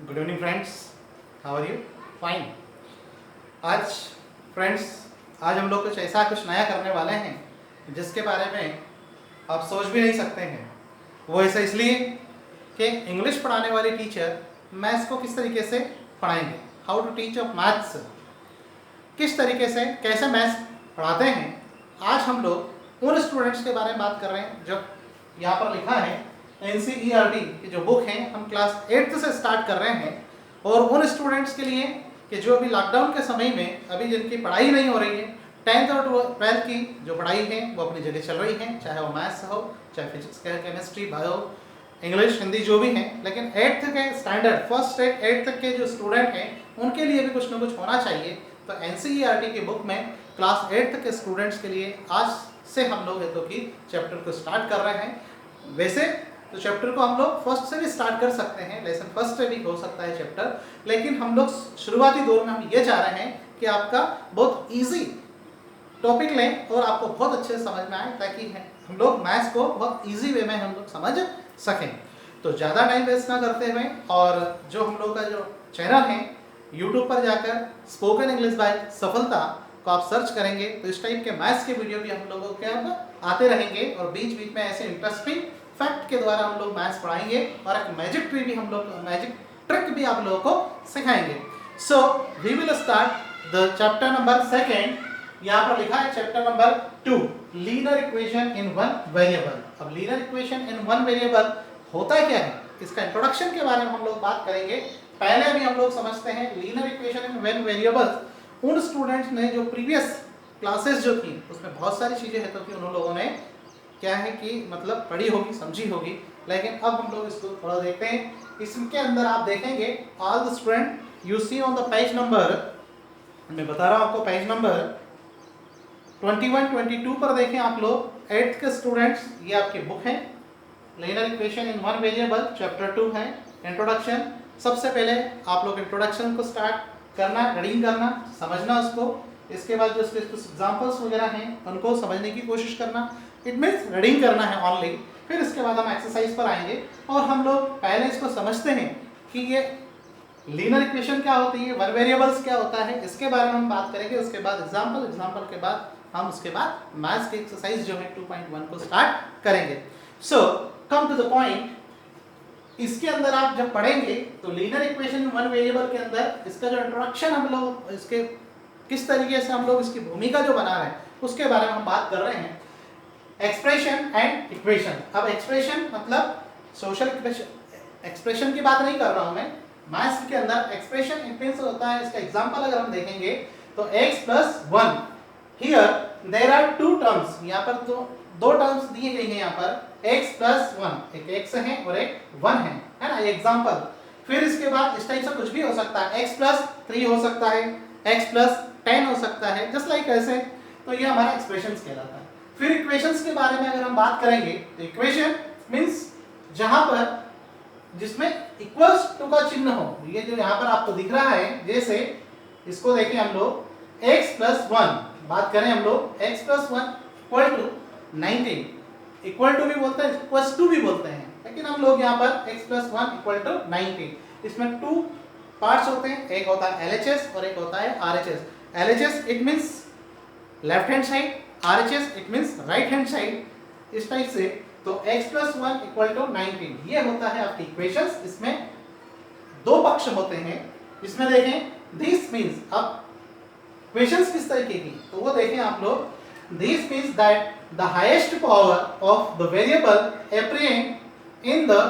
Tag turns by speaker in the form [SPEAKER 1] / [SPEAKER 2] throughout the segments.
[SPEAKER 1] Good evening friends, how are you? Fine. आज friends, आज हम लोग कुछ नया करने वाले हैं जिसके बारे में आप सोच भी नहीं सकते हैं। वो ऐसा इसलिए कि इंग्लिश पढ़ाने वाली टीचर मैथ्स को किस तरीके से पढ़ाएंगे, how to teach of maths, किस तरीके से कैसे मैथ्स पढ़ाते हैं। आज हम लोग उन स्टूडेंट्स के बारे में बात कर रहे हैं जो यहाँ पर लिखा है NCERT की जो बुक है, हम क्लास 8th से स्टार्ट कर रहे हैं। और उन स्टूडेंट्स के लिए कि जो अभी लॉकडाउन के समय में अभी जिनकी पढ़ाई नहीं हो रही है, 10th और 12th की जो पढ़ाई है वो अपनी जगह चल रही है, चाहे वो मैथ्स हो, चाहे physics, chemistry, bio, English, Hindi जो भी है। लेकिन 8th के स्टैंडर्ड, फर्स्ट से 8th तक के जो स्टूडेंट हैं उनके लिए भी कुछ ना कुछ होना चाहिए। तो NCERT की बुक में क्लास 8th के स्टूडेंट्स के लिए आज से हम लोग हेतु की चैप्टर को स्टार्ट कर रहे हैं। वैसे तो चैप्टर को हम लोग फर्स्ट से भी स्टार्ट कर सकते हैं, लेसन फर्स्ट से भी हो सकता है चैप्टर, लेकिन हम लोग शुरुआती दौर में हम ये चाह रहे हैं कि आपका बहुत इजी टॉपिक लें और आपको बहुत अच्छे से समझ में आए, ताकि हम लोग मैथ्स को बहुत इजी वे में हम लोग समझ सकें। तो ज़्यादा टाइम वेस्ट ना करते हुए, और जो हम लोग का जो चैनल है यूट्यूब पर जाकर स्पोकन इंग्लिश बाय सफलता को आप सर्च करेंगे तो इस टाइप के मैथ्स के वीडियो भी हम लोगों के आते रहेंगे, और बीच बीच में ऐसे इंटरेस्टिंग फैक्ट के द्वारा हम लोग मैथ्स पढ़ाएंगे, और एक मैजिक ट्री भी हम लोग, मैजिक ट्रिक भी आप लोगों को सिखाएंगे। So we will start the chapter number 2। यहाँ पर लिखा है chapter number 2, linear equation in one variable. अब linear equation in one variable होता क्या है, इसका इंट्रोडक्शन के बारे में हम लोग बात करेंगे। पहले अभी हम लोग समझते हैं linear equation in one variables. उन स्टूडेंट्स ने जो प्रीवियस क्लासेस जो थी उसमें बहुत सारी चीज़ें हैं तो कि उन लोगों ने क्या है कि मतलब पढ़ी होगी, समझी होगी, लेकिन अब हम लोग इसको थोड़ा देखते हैं। इसके अंदर आप देखेंगे all the student you see on the page number, मैं बता रहा हूँ आपको पेज नंबर 21, 22 पर देखें आप लोग 8th के स्टूडेंट्स। ये आपकी बुक है linear equation in one variable, chapter 2 है इंट्रोडक्शन। सबसे पहले आप लोग इंट्रोडक्शन को स्टार्ट करना, रीडिंग करना, समझना उसको। इसके बाद जो उसके कुछ एग्जाम्पल्स वगैरह हैं उनको समझने की कोशिश करना, इट मीन्स रीडिंग करना है ओनली। फिर इसके बाद हम एक्सरसाइज पर आएंगे और हम लोग पहले इसको समझते हैं कि ये लीनियर इक्वेशन क्या होती है, वन वेरिएबल्स क्या होता है, इसके बारे में हम बात करेंगे। उसके बाद एग्जाम्पल के बाद हम उसके बाद मैथ्स की एक्सरसाइज जो है 2.1 को स्टार्ट करेंगे। सो कम टू द पॉइंट, इसके अंदर आप जब पढ़ेंगे तो लीनियर इक्वेशन वन वेरिएबल के अंदर इसका जो इंट्रोडक्शन हम लोग, इसके किस तरीके से हम लोग इसकी भूमिका जो बना रहे हैं उसके बारे में हम बात कर रहे हैं। Expression and equation. अब एक्सप्रेशन मतलब सोशल एक्सप्रेशन की बात नहीं कर रहा हूं मैं, मैथ्स के अंदर एक्सप्रेशन इट मींस होता है, इसका एग्जांपल अगर हम देखेंगे तो x + 1, here there are two terms, यहाँ पर तो दो टर्म्स दिए गई हैं यहाँ पर, x + 1, एक x है और एक 1 है ना, ये एग्जांपल। फिर इसके बाद इस टाइप से कुछ भी हो सकता है, x + 3 हो सकता है, x + 10 हो सकता है, जस्ट लाइक ऐसे। तो ये हमारा एक्सप्रेशंस कहलाता है। फिर इक्वेशंस के बारे में अगर हम बात करेंगे तो इक्वेशन मींस जहां पर जिसमें इक्वल्स टू का चिन्ह हो। ये जो यहाँ पर आपको दिख रहा है, जैसे इसको देखें हम लोग x + 1, बात करें हम लोग x + 1 = 19, इक्वल टू भी बोलते हैं, इक्वल्स टू भी बोलते हैं, लेकिन हम लोग यहाँ पर x + 1 = 19। इसमें टू पार्ट्स होते हैं, एक होता है LHS और एक होता है RHS। LHS it means left hand side, RHS it means right hand side, इस टाइप से। तो x + 1 = 19, ये होता है आपकी इक्वेशंस। इसमें दो पक्ष होते हैं, इसमें देखें दिस मींस, अब इक्वेशंस किस तरीके की, तो वो देखें आप लोग, this means that the highest power of the variable appearing in the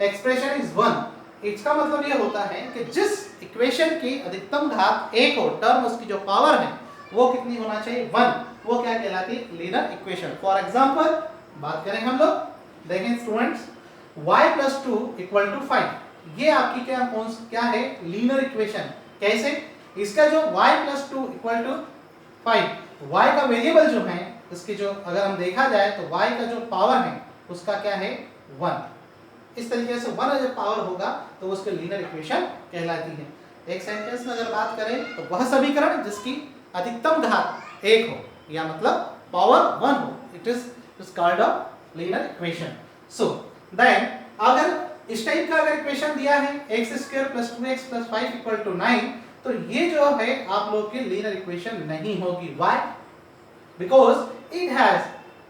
[SPEAKER 1] expression is 1। इसका मतलब ये होता है कि जिस इक्वेशन की अधिकतम घात 1 हो, टर्म उसकी जो पावर है वो कितनी होना चाहिए, 1, वो क्या कहलाती है, लीनियर इक्वेशन। फॉर एग्जांपल बात करें हम लोग, देखें स्टूडेंट्स, y + 2 = 5, ये आपकी क्या है, लीनियर इक्वेशन। कैसे, इसका जो y + 2 = 5, y का वेरिएबल जो है इसकी जो अगर हम देखा जाए तो y का जो पावर है उसका क्या है, 1। इस तरीके से 1 जब पावर होगा तो उसके लीनियर इक्वेशन कहलाती है। एक सेंटेंस में अगर बात करें तो वह समीकरण जिसकी अधिकतम घात 1 हो, या मतलब पावर 1 हो, it is called a linear equation. So then अगर इस टाइप का अगर इक्वेशन दिया है x square plus 2x plus 5 equal to 9, तो ये जो है आप लोग की लीनियर इक्वेशन नहीं होगी। Why? Because it has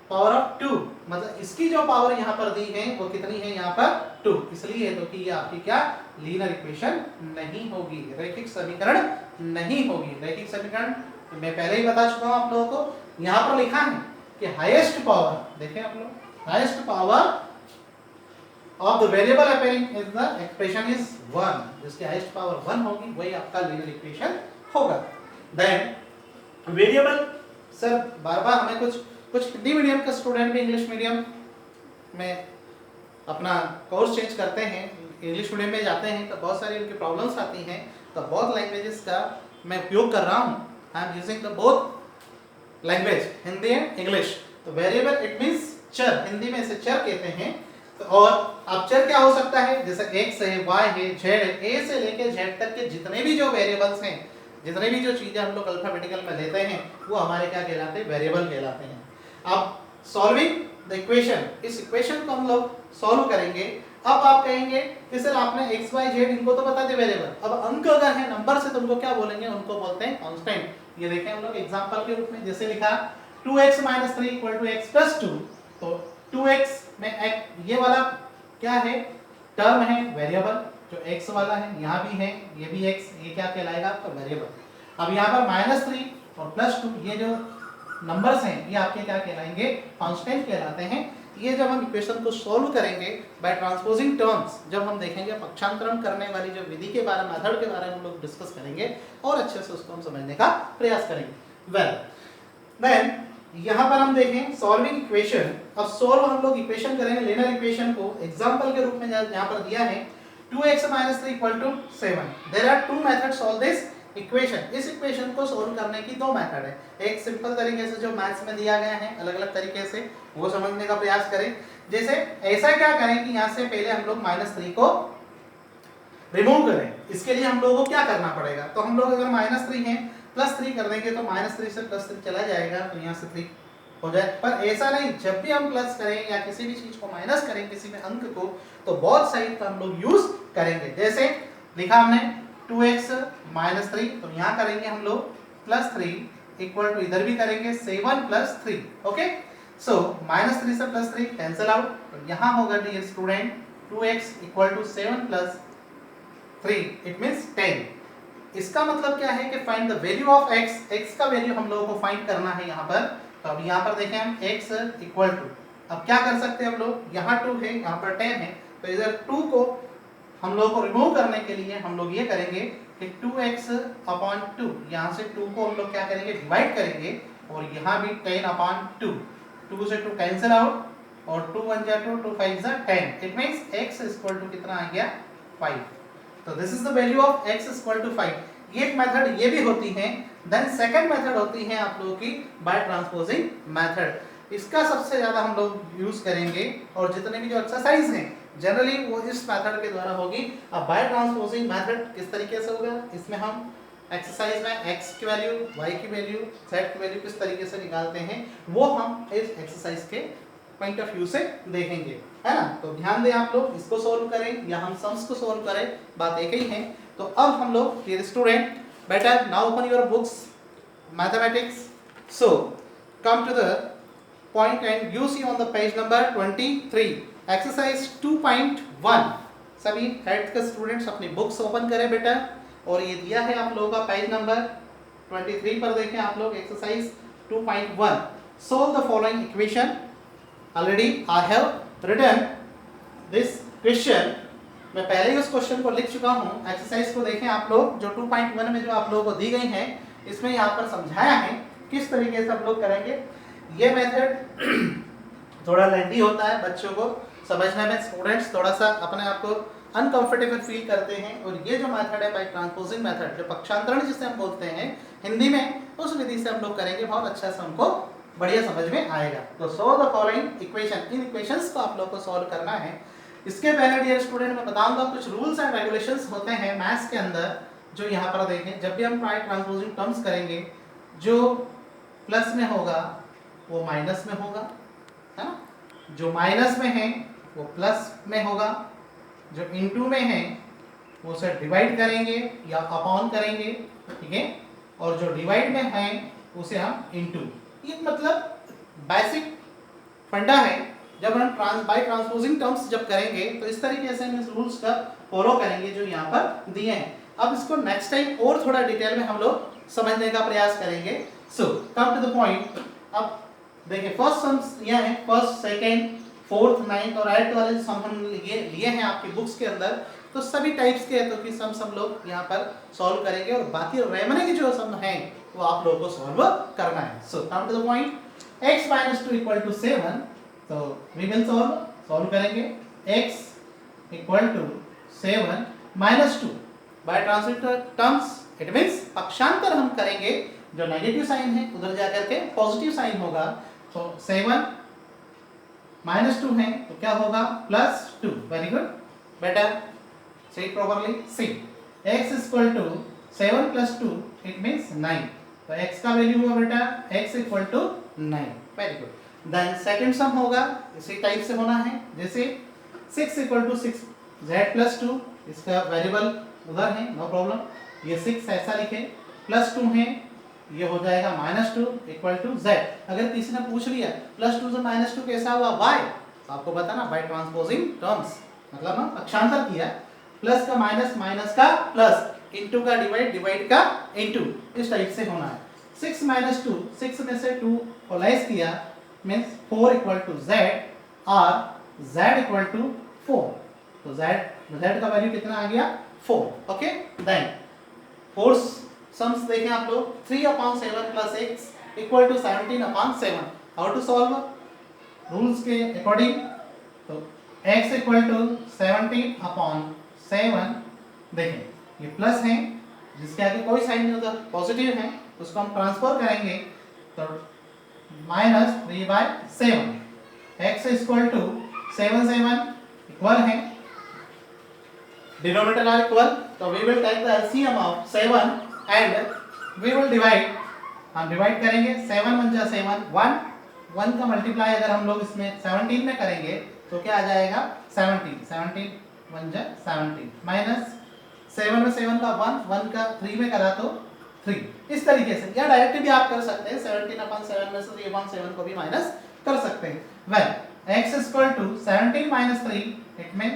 [SPEAKER 1] power of 2, मतलब इसकी जो पावर यहाँ पर दी है वो कितनी है यहाँ पर 2, इसलिए तो कि ये आपकी क्या लीनियर इक्वेशन नहीं होगी, रैखिक समीकरण नहीं होगी। रैखिक समीकरण मैं पहले ही बता चुका हूँ आप लोगों को। यहाँ पर लिखा है कि हाईएस्ट पावर, देखें आप लोग, highest power of the variable appearing in the expression is 1, जिसकी हाईएस्ट पावर 1 होगी वही आपका लीनियर इक्वेशन होगा। देन वेरिएबल, सर बार बार हमें कुछ हिंदी मीडियम का स्टूडेंट भी इंग्लिश मीडियम में अपना कोर्स चेंज करते हैं, इंग्लिश मीडियम में जाते हैं तो बहुत सारी उनकी प्रॉब्लम्स आती हैं, तो बहुत लैंग्वेजेस का मैं उपयोग कर रहा हूँ। I am using the both language, Hindi and English. तो वेरिएबल इट मींस चर, हिंदी में इसे चर कहते हैं। तो और अब चर क्या हो सकता है, जैसे x है, y है, z है, a से लेके z तक के जितने भी जो वेरिएबल्स हैं, जितने भी जो चीजें हम लोग अल्फाबेटिकल में लेते हैं वो हमारे क्या कहलाते हैं, वेरिएबल कहलाते हैं। अब सॉल्विंग द इक्वेशन, इस इक्वेशन को हम लोग सॉल्व करेंगे। अब आप कहेंगे कि सर आपने x y z इनको तो बता दिया वेरिएबल, अब अंक अगर है नंबर से तो उनको क्या बोलेंगे, उनको बोलते हैं कांस्टेंट। ये देखें हम लोग एग्जांपल के रूप में, जैसे लिखा 2x - 3 = x + 2, तो 2x में ये वाला क्या है, टर्म है वेरिएबल, जो x वाला है यहाँ भी है, ये भी x, ये क्या कहलाएगा आपका वेरिएबल। अब यहाँ पर -3 और +2 ये जो नंबर्स हैं ये आपके क्या कहलाएंगे, कांस्टेंट कहलाते हैं। ये जब हम इक्वेशन को सॉल्व करेंगे बाय ट्रांसपोजिंग टर्म्स, जब हम देखेंगे पक्षांतरण करने वाली जो विधि के बारे में, मेथड के बारे में हम लोग डिस्कस करेंगे और अच्छे से उसको हम समझने का प्रयास करेंगे। वेल देन यहाँ पर हम देखें सॉल्विंग इक्वेशन। अब सॉल्व हम लोग इक्वेशन करेंगे लीनियर इक्वेशन को, एग्जांपल के रूप में यहाँ पर दिया है 2x - 3 = 7। There are two methods solve this equation. इस इक्वेशन को सॉल्व करने की दो मेथड है, एक सिंपल तरीके से जो मैथ्स में दिया गया है, अलग अलग तरीके से वो समझने का प्रयास करें। जैसे ऐसा क्या करें कि यहाँ से पहले हम लोग -3 को रिमूव करें। इसके लिए हम लोगों को क्या करना पड़ेगा, तो हम लोग अगर -3 है +3 कर देंगे तो -3 से +3 चला जाएगा, तो यहाँ से 3 हो जाए। पर ऐसा नहीं, जब भी हम प्लस करें या किसी भी चीज को माइनस करें, किसी भी अंक को, तो बोथ साइड का हम लोग यूज करेंगे। जैसे लिखा हमने 2x - 3, तो यहाँ करेंगे हम लोग +3 इक्वल टू, इधर भी करेंगे 7 + 3। ओके, सो -3 से +3 कैंसिल आउट, तो यहाँ होगा dear student 2x = 7 + 3 it means 10। इसका मतलब क्या है कि find the value of x, x का वैल्यू हम लोगों को फाइंड करना है यहाँ पर। तो अब यहाँ पर देखें हम x इक्वल टू, अब क्या कर सकते हैं हम लोग, यहाँ 2 है यहाँ पर 10 है, तो इधर 2 को हम लोग को रिमूव करने के लिए हम लोग ये करेंगे कि 2x/2, यहाँ से 2 को हम लोग क्या करेंगे, डिवाइड करेंगे, और यहाँ भी 10/2, 2 से 2 कैंसिल आउट, और 2 1 जा 2, 2 5 जा 10, it means x equal to कितना आ गया 5। तो this is the value of x equal to 5। ये एक मेथड ये भी होती है। देन सेकंड मेथड होती है आप लोगों की बाय ट्रांसपोजिंग मेथड। इसका सबसे ज्यादा हम लोग यूज करेंगे, और जितने भी जो एक्सरसाइज हैं जनरली वो इस मेथड के द्वारा होगी। अब बाय ट्रांसपोजिंग मेथड किस तरीके से होगा, इसमें हम एक्सरसाइज में x की वैल्यू, y की वैल्यू, z की वैल्यू किस तरीके से निकालते हैं वो हम इस एक्सरसाइज के पॉइंट ऑफ व्यू से देखेंगे, है ना। तो ध्यान दें आप लोग, इसको सोल्व करें या हम सम्स को सोल्व करें, बात एक ही है। तो अब हम लोग, dear student, better now open your books mathematics, so come to the point and you see on the page number 23 exercise 2.1। सभी 8th के स्टूडेंट्स अपनी बुक्स ओपन करें बेटा, और ये दिया है आप लोगों का पेज नंबर 23 पर देखें आप लोग exercise 2.1। Solve the following equation. Already I have written this question, मैं पहले ही उस क्वेश्चन को लिख चुका हूँ। एक्सरसाइज को देखें आप लोग, जो 2.1 में जो आप लोगों को दी गई है, इसमें यहाँ पर समझाया है किस तरीके से हम लोग करेंगे। ये मेथड थोड़ा लेंथी होता है, बच्चों को समझने में स्टूडेंट्स थोड़ा सा अपने आप को अनकंफर्टेबल फील करते हैं। और ये जो मेथड है बाय ट्रांसपोजिंग मेथड, जो पक्षांतरण जिसे हम बोलते हैं हिंदी में, उस विधि से हम लोग करेंगे, बहुत अच्छा से हमको बढ़िया समझ में आएगा। तो solve the following equation, in equations को आप लोग को सॉल्व करना है। इसके पहले डियर स्टूडेंट मैं बताऊंगा कुछ रूल्स एंड रेगुलेशंस होते हैं मैथ्स के अंदर, जो यहाँ पर देखें। जब भी हम बाय ट्रांसपोजिंग टर्म्स करेंगे, जो प्लस में होगा वो माइनस में होगा, है ना, जो माइनस में है वो प्लस में होगा, जो इनटू में है वो उसे डिवाइड करेंगे या अपॉन करेंगे, ठीक है, और जो डिवाइड में है उसे हम इनटू। ये मतलब बेसिक फंडा है। जब हम बाय ट्रांसपोजिंग टर्म्स जब करेंगे तो इस तरीके से हम इस रूल्स का फॉलो करेंगे जो यहाँ पर दिए हैं। अब इसको नेक्स्ट टाइम और थोड़ा डिटेल में हम लोग समझने का प्रयास करेंगे। सो कम टू द पॉइंट। अब देखिए फर्स्ट सम्स यह है, फर्स्ट सेकंड फोर्थ नाइन्थ और एट्थ वाले सम हम लिए हैं आपकी बुक्स के अंदर। तो सभी टाइप्स के तो कि सम्स हम लोग यहाँ पर सॉल्व करेंगे और बाकी रेमने के जो सम हैं वो आप लोगों को सॉल्व करना है। So come to the point. x - 2 = 7, तो वी विल सॉल्व करेंगे। x = 7 - 2 by translator terms, it means पक्षांतर हम करेंगे। जो नेगेटिव साइन है उधर जाकर के पॉजिटिव साइन होगा। तो 7 - 2 है तो क्या होगा +2। वेरी गुड बेटा, say it properly। see x = 7 + 2 it means 9। तो x का वैल्यू हुआ बेटा x = 9। Very good. Then second sum होगा इसी टाइप से होना है, जैसे 6 = 6 z + 2, इसका वेरिएबल उधर है, नो प्रॉब्लम। ये 6 ऐसा लिखे, +2 है, ये हो जाएगा -2 = z। अगर किसी ने पूछ लिया +2 से -2 कैसा हुआ y, तो आपको बताना बाय ट्रांसपोजिंग टर्म्स, मतलब हम पक्षांतर किया। प्लस का माइनस, माइनस का प्लस, इनटू का डिवाइड, डिवाइड का इनटू, इस टाइप से होना है। 6 - 2, 6 में से 2 को लेस किया मींस 4 = z और z = 4। तो z का वैल्यू कितना आ गया 4। ओके, देन फोर्थ सम्स देखें आप लोग। 3/7 + x = 17/7। How to solve rules के अकॉर्डिंग। तो x = 17/7, देखें ये प्लस है जिसके आगे कोई साइन नहीं होता, पॉजिटिव है, उसको हम ट्रांसफर करेंगे तो -3/7। x = 7 इक्वल है, डिनोमिनेटर आर इक्वल, तो we will take the LCM of 7 and we will divide. हम डिवाइड करेंगे 7 × 7 1 का मल्टीप्लाई अगर हम लोग इसमें 17 में करेंगे तो क्या आ जाएगा 17 17 1 17 माइनस 7 में 7 का 1 का 3 में करा तो 3। इस तरीके से या डायरेक्ट भी आप कर सकते हैं, 17/7 में से 3/7 को भी माइनस कर सकते हैं। वेल x = 17 - 3 इट मींस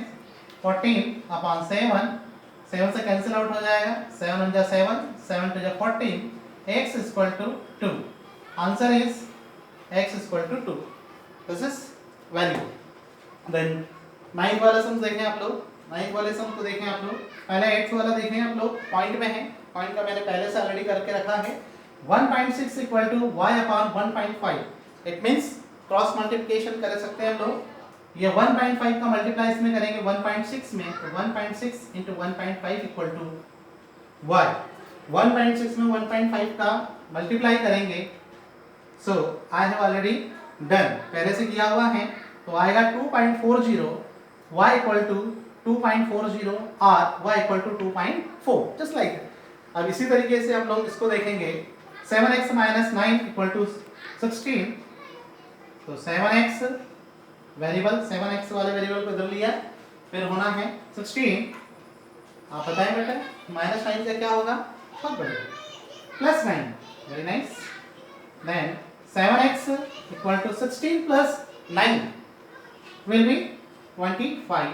[SPEAKER 1] 14/7, 7 से कैंसिल आउट हो जाएगा, 7 × 7 7 × 14, x = 2। Answer is x = 2। This is value. Then 9th वाला सम देखें आप लोग। 9th वाले सम को देखें आप लोग। पहले 8th वाला देखें आप लोग, पॉइंट में है, पॉइंट का मैंने पहले से ऑलरेडी करके रखा है। 1.6 = y/1.5। It means cross multiplication कर सकते हैं हम लोग। ये 1.5 का मल्टीप्लाई इसमें करेंगे 1.6 में, तो 1.6 × 1.5 = y। 1.6 में 1.5 का मल्टीप्लाई करेंगे। सो आई हैव ऑलरेडी डन, पहले से किया हुआ है, तो आएगा 2.40, y = 2.40 और y = 2.4, जस्ट लाइक। अब इसी तरीके से हम लोग इसको देखेंगे। 7x - 9 = 16, तो 7x वेरिएबल, 7x वाले वेरिएबल को इधर लिया, फिर होना है 16। आप बताएं बेटा -9 से क्या होगा, बहुत बढ़िया, +9। Very nice. Then 7x = 16 + 9 will be 25।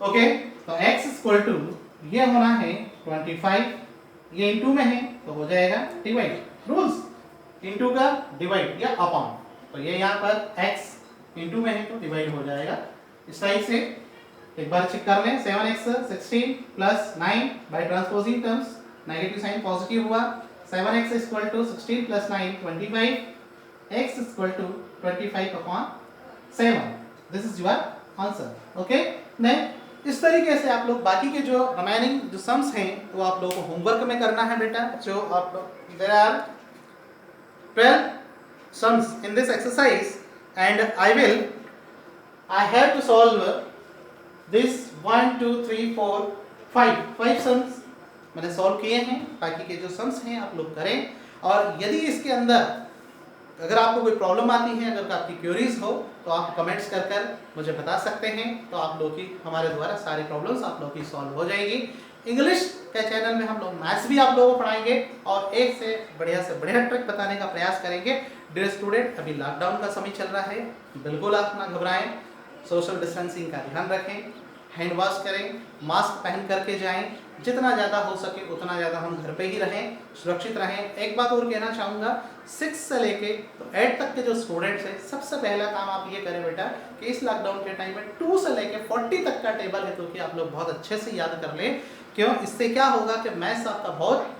[SPEAKER 1] Okay, तो x = ये होना है 25, ये इनटू में है तो हो जाएगा डिवाइड। रूल्स इनटू का डिवाइड या अपॉन, तो ये यहाँ पर x इनटू में है तो डिवाइड हो जाएगा। इस टाइप से एक बार चेक कर लें। 7x 16 + 9 by transposing terms, negative sign positive हुआ। 7x = 16 + 9 25, x = 25/7। This is your answer. Okay, then इस तरीके से आप लोग बाकी के जो रिमेनिंग जो सम्स हैं वो आप लोगों को होमवर्क में करना है बेटा। जो आप लोग, there are 12 sums in this exercise and I have to solve this 1 2 3 4 5 sums मैंने सॉल्व किए हैं। बाकी के जो सम्स हैं आप लोग करें, और यदि इसके अंदर अगर आपको कोई प्रॉब्लम आती है, अगर आपकी क्यूरीज हो तो आप कमेंट्स कर कर मुझे बता सकते हैं, तो आप लोग की हमारे द्वारा सारी प्रॉब्लम्स आप लोग की सॉल्व हो जाएगी। इंग्लिश के चैनल में हम लोग मैथ्स भी आप लोगों को पढ़ाएंगे और एक से बढ़िया ट्रिक बताने का प्रयास करेंगे। डियर स्टूडेंट, अभी लॉकडाउन का समय चल रहा है, बिल्कुल आप ना घबराएं, सोशल डिस्टेंसिंग का ध्यान रखें, हैंड वॉश करें, मास्क पहन करके जाएं, जितना ज़्यादा हो सके उतना ज़्यादा हम घर पे ही रहें, सुरक्षित रहें। एक बात और कहना चाहूँगा, 6 से लेके तो 8 तक के जो स्टूडेंट्स हैं, सबसे पहला काम आप ये करें बेटा कि इस लॉकडाउन के टाइम में 2 से लेके 40 तक का टेबल है, तो कि आप लोग बहुत अच्छे से याद कर लें। क्यों? इससे क्या होगा कि मैथ्स आपका बहुत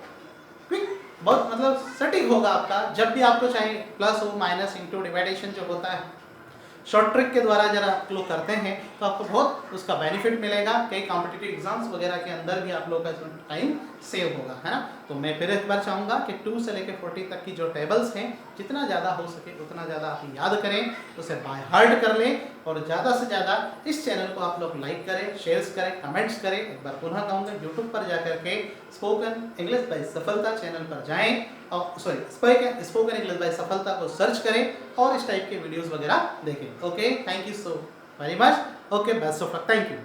[SPEAKER 1] क्विक, बहुत मतलब सटीक होगा आपका। जब भी आपको चाहे प्लस हो, माइनस, इंटू, डिवाइडेशन जो होता है शॉर्ट ट्रिक के द्वारा जरा आप लोग करते हैं तो आपको बहुत उसका बेनिफिट मिलेगा। कई कॉम्पिटिटिव एग्जाम्स वगैरह के अंदर भी आप लोग का टाइम सेव होगा, है ना। तो मैं फिर एक बार चाहूँगा कि 2 से लेकर 40 तक की जो टेबल्स हैं, जितना ज़्यादा हो सके उतना ज़्यादा आप याद करें, उसे बाय हार्ट कर लें और ज़्यादा से ज़्यादा इस चैनल को आप लोग लाइक करें, शेयर्स करें, कमेंट्स करें। एक बार पुनः कहूँगा, यूट्यूब पर जाकर के स्पोकन इंग्लिश बाय सफलता चैनल पर जाएँ और स्पोकन इंग्लिश बाय सफलता को सर्च करें और इस टाइप के वीडियोस वगैरह देखें। Okay, thank you so very much. Okay, best of luck, thank you.